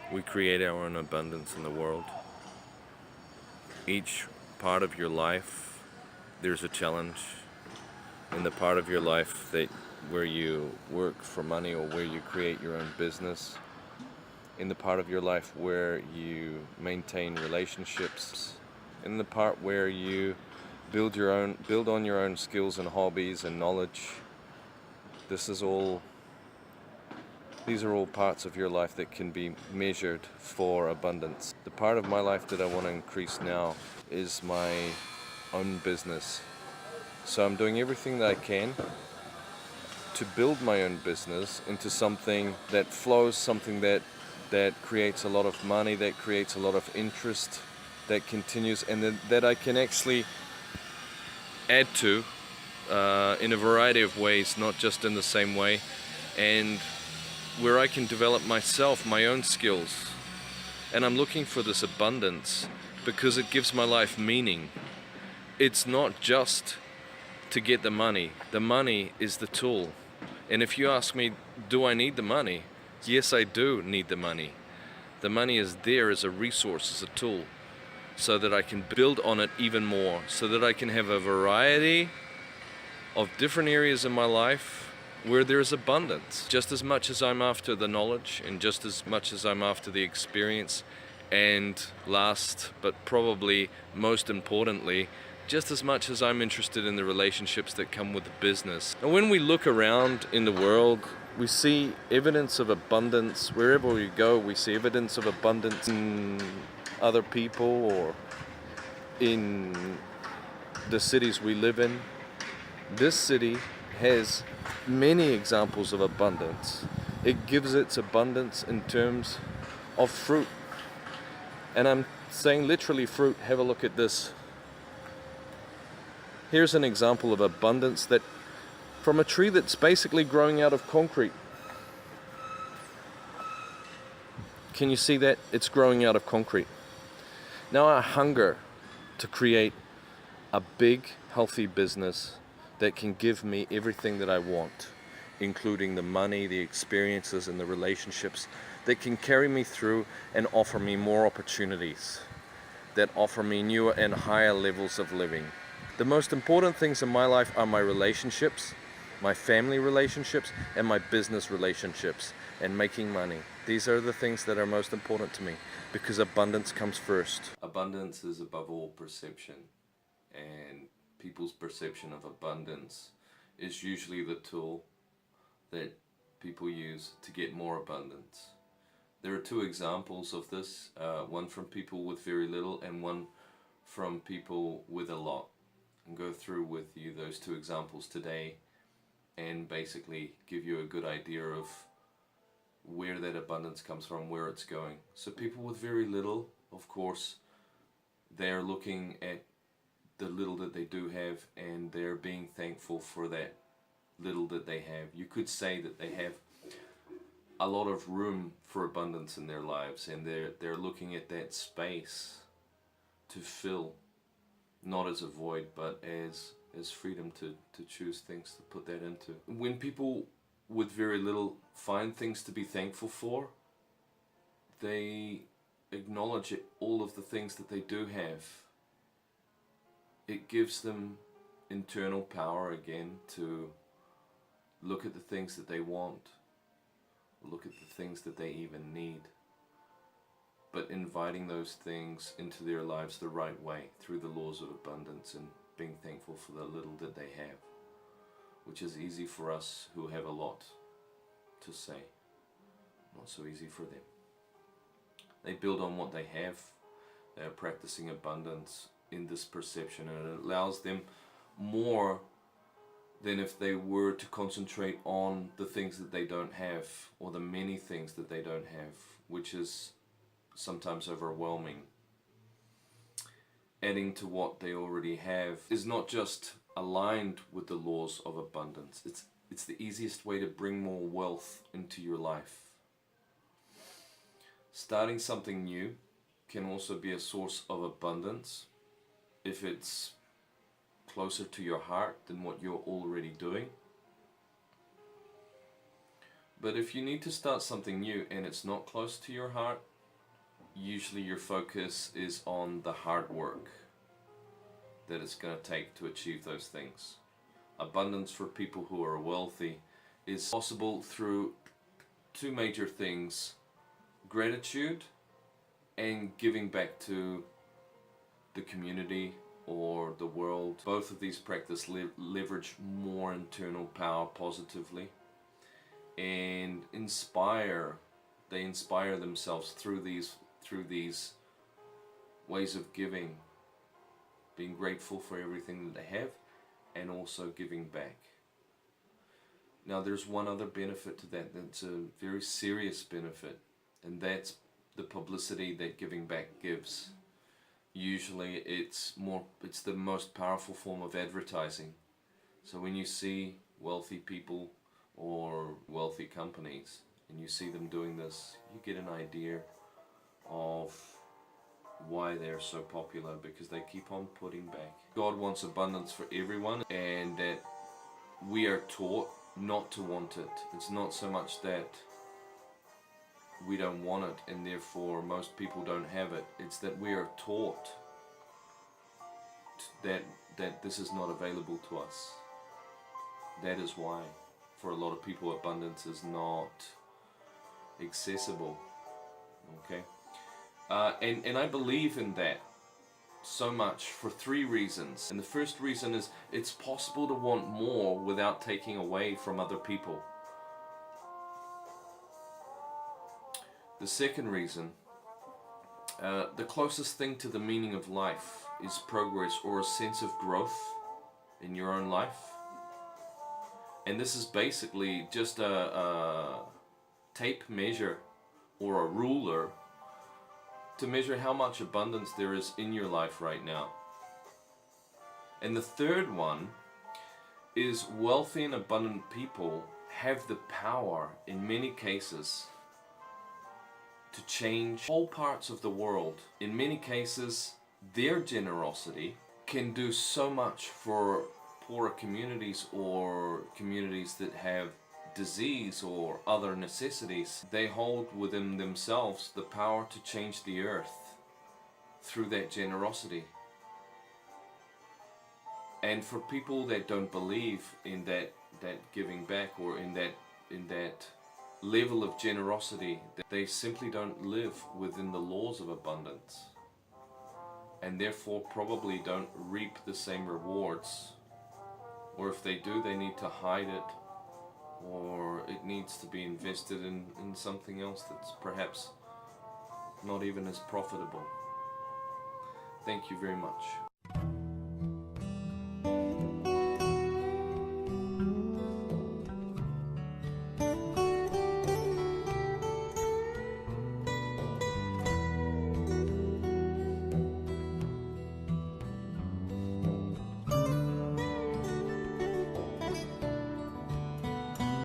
We create our own abundance in the world. Each part of your life, there's a challenge. In the part of your life that where you work for money or where you create your own business, in the part of your life where you maintain relationships, in the part where you build on your own skills and hobbies and knowledge. This is all These are all parts of your life that can be measured for abundance. The part of my life that I want to increase now is my own business. So I'm doing everything that I can to build my own business into something that flows, something that creates a lot of money, that creates a lot of interest, that continues, and that I can actually add to in a variety of ways, not just in the same way, and where I can develop myself, my own skills. And I'm looking for this abundance because it gives my life meaning. It's not just to get the money. The money is the tool. And if you ask me, do I need the money? Yes, I do need the money. The money is there as a resource, as a tool, so that I can build on it even more, so that I can have a variety of different areas in my life where there's abundance. Just as much as I'm after the knowledge, and just as much as I'm after the experience, and last but probably most importantly, just as much as I'm interested in the relationships that come with the business. And when we look around in the world, we see evidence of abundance. Wherever we go, we see evidence of abundance in other people or in the cities we live in. This city has many examples of abundance. It gives its abundance in terms of fruit. And I'm saying literally fruit. Have a look at this. Here's an example of abundance that from a tree that's basically growing out of concrete. Can you see that? It's growing out of concrete. Now I hunger to create a big, healthy business that can give me everything that I want, including the money, the experiences, and the relationships that can carry me through and offer me more opportunities, that offer me newer and higher levels of living. The most important things in my life are my relationships, my family relationships, and my business relationships, and making money. These are the things that are most important to me because abundance comes first. Abundance is above all perception, and people's perception of abundance is usually the tool that people use to get more abundance. There are two examples of this, one from people with very little and one from people with a lot. And go through with you those two examples today and basically give you a good idea of where that abundance comes from, where it's going. So people with very little, of course, they're looking at the little that they do have and they're being thankful for that little that they have. You could say that they have a lot of room for abundance in their lives, and they're looking at that space to fill, not as a void, but as freedom to choose things to put that into. When people with very little find things to be thankful for, they acknowledge all of the things that they do have. It gives them internal power again to look at the things that they want, look at the things that they even need, but inviting those things into their lives the right way through the laws of abundance and being thankful for the little that they have, which is easy for us who have a lot to say, not so easy for them. They build on what they have. They are practicing abundance in this perception, and it allows them more than if they were to concentrate on the things that they don't have or the many things that they don't have, which is sometimes overwhelming. Adding to what they already have is not just aligned with the laws of abundance, it's the easiest way to bring more wealth into your life. Starting something new can also be a source of abundance if it's closer to your heart than what you're already doing. But if you need to start something new and it's not close to your heart, usually your focus is on the hard work that it's going to take to achieve those things. Abundance for people who are wealthy is possible through two major things: gratitude and giving back to the community or the world. Both of these practices leverage more internal power positively and they inspire themselves through these ways of giving, being grateful for everything that they have and also giving back. Now there's one other benefit to that that's a very serious benefit, and that's the publicity that giving back gives. Usually it's the most powerful form of advertising. So when you see wealthy people or wealthy companies and you see them doing this, you get an idea of why they're so popular, because they keep on putting back. God wants abundance for everyone, and that we are taught not to want it. It's not so much that we don't want it and therefore most people don't have it. It's that we are taught that this is not available to us. That is why for a lot of people abundance is not accessible. Okay, and I believe in that so much for three reasons. And the first reason is it's possible to want more without taking away from other people. The second reason, the closest thing to the meaning of life is progress or a sense of growth in your own life. And this is basically just a tape measure or a ruler to measure how much abundance there is in your life right now. And the third one is wealthy and abundant people have the power in many cases to change whole parts of the world. In many cases, their generosity can do so much for poorer communities or communities that have disease or other necessities. They hold within themselves the power to change the earth through that generosity. And for people that don't believe in that giving back or in that level of generosity, they simply don't live within the laws of abundance, and therefore probably don't reap the same rewards, or if they do, they need to hide it, or it needs to be invested in something else that's perhaps not even as profitable. Thank you very much.